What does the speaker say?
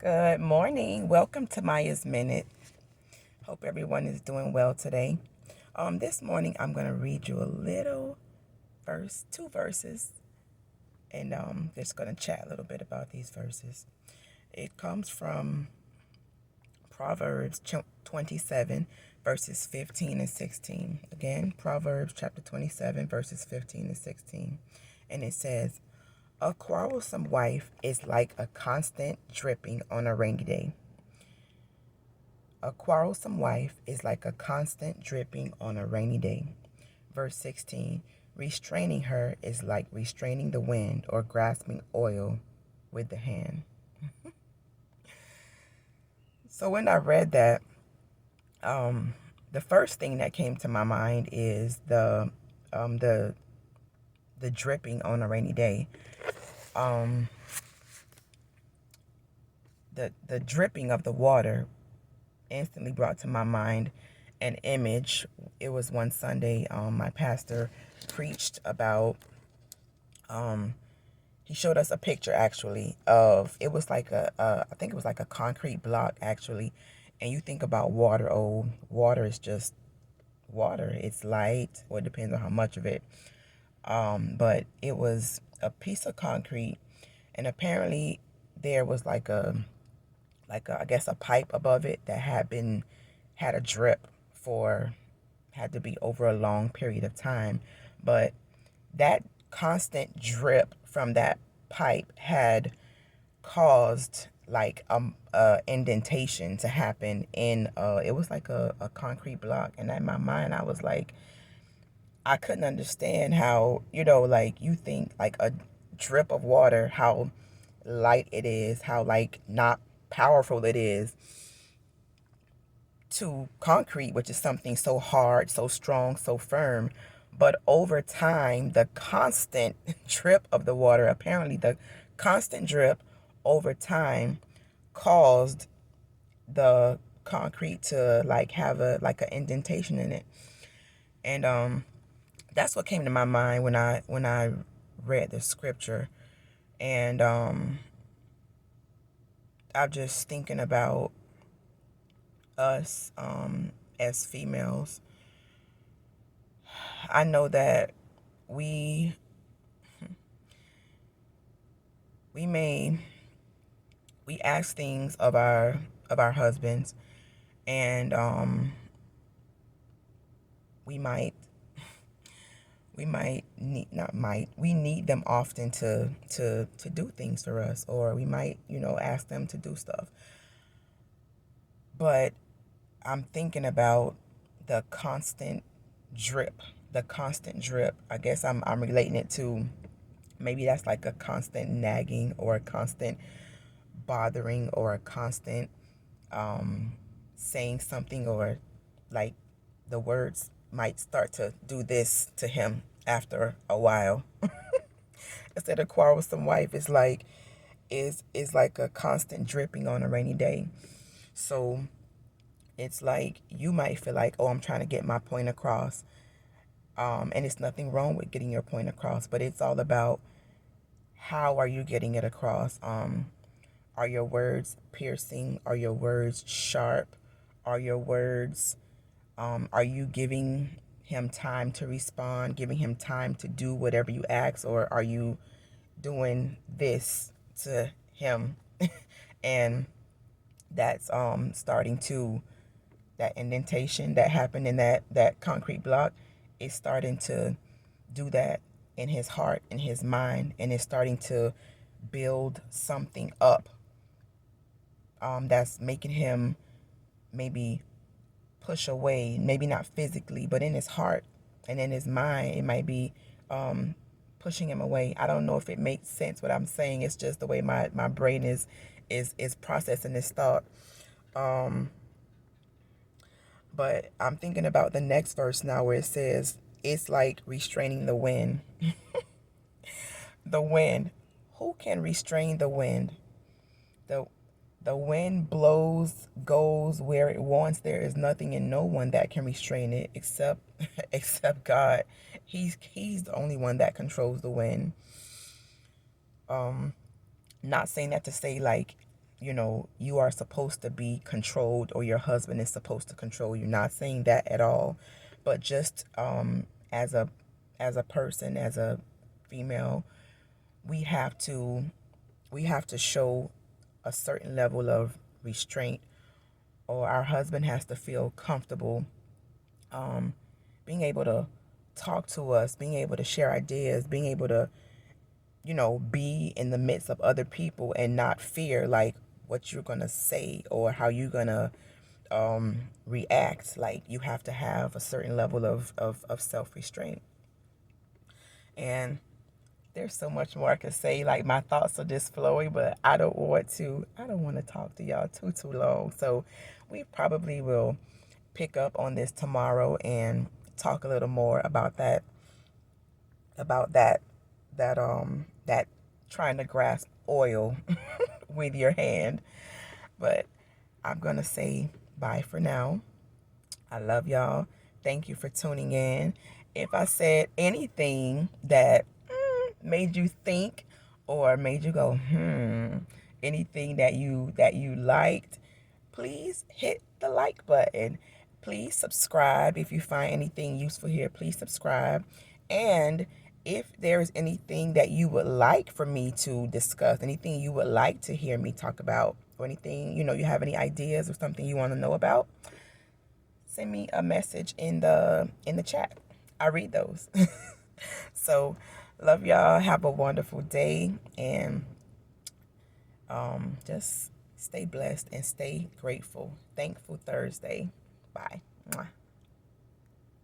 Good morning. Welcome to Myiasminute. Hope everyone is doing well today. This morning I'm going to read you a little verse, two verses, and just going to chat a little bit about these verses. It comes from Proverbs 27, verses 15 and 16. Again, Proverbs chapter 27, verses 15 and 16. And it says, "A quarrelsome wife is like a constant dripping on a rainy day." A quarrelsome wife is like a constant dripping on a rainy day. Verse 16, restraining her is like restraining the wind or grasping oil with the hand. So when I read that, the first thing that came to my mind is the dripping on a rainy day. The dripping of the water instantly brought to my mind an image. It was one Sunday, my pastor preached about, he showed us a picture actually of, it was like I think it was like a concrete block actually. And you think about water, water is just water. It's light, or it depends on how much of it. But it was a piece of concrete, and apparently there was like a I guess a pipe above it that had a drip had to be over a long period of time. But that constant drip from that pipe had caused like a indentation to happen in it was like a concrete block. And in my mind I was like, I couldn't understand how, like you think like a drip of water, how light it is, how like not powerful it is, to concrete, which is something so hard, so strong, so firm. But over time, the constant drip of the water, apparently the constant drip over time caused the concrete to like have an indentation in it. And that's what came to my mind when I read the scripture. And I'm just thinking about us as females. I know that we we ask things of our husbands, and we might need not might we need them often to do things for us, or we might ask them to do stuff. But I'm thinking about the constant drip. I guess I'm relating it to, maybe that's like a constant nagging, or a constant bothering, or a constant saying something, or like the words might start to do this to him after a while. Instead of quarrelsome wife, is like a constant dripping on a rainy day. So it's like you might feel like, oh, I'm trying to get my point across. And it's nothing wrong with getting your point across, but it's all about how are you getting it across. Are your words piercing? Are your words sharp? Are your words, are you giving him time to respond, giving him time to do whatever you ask, or are you doing this to him? And that's starting to, that indentation that happened in that concrete block is starting to do that in his heart, in his mind, and it's starting to build something up that's making him maybe push away, maybe not physically, but in his heart and in his mind, it might be pushing him away. I don't know if it makes sense what I'm saying. It's just the way my brain is processing this thought. But I'm thinking about the next verse now, where it says, it's like restraining the wind. The wind. Who can restrain the wind? The wind blows, goes where it wants. There is nothing and no one that can restrain it except except God. He's the only one that controls the wind. Not saying that to say like, you are supposed to be controlled, or your husband is supposed to control you. Not saying that at all, but just as a person, as a female, we have to show a certain level of restraint, or our husband has to feel comfortable being able to talk to us, being able to share ideas, being able to be in the midst of other people and not fear like what you're gonna say or how you're gonna react. Like, you have to have a certain level of self-restraint. And there's so much more I could say. Like, my thoughts are just flowing, but I don't want to talk to y'all too long. So we probably will pick up on this tomorrow and talk a little more about that that trying to grasp oil with your hand. But I'm gonna say bye for now. I love y'all. Thank you for tuning in. If I said anything that made you think or made you go, anything that you liked, please hit the like button. Please subscribe. If you find anything useful here, please subscribe. And if there is anything that you would like for me to discuss, anything you would like to hear me talk about, or anything, you have any ideas or something you want to know about, send me a message in the chat. I read those. So, love y'all. Have a wonderful day, and just stay blessed and stay grateful. Thankful Thursday. Bye. Mwah.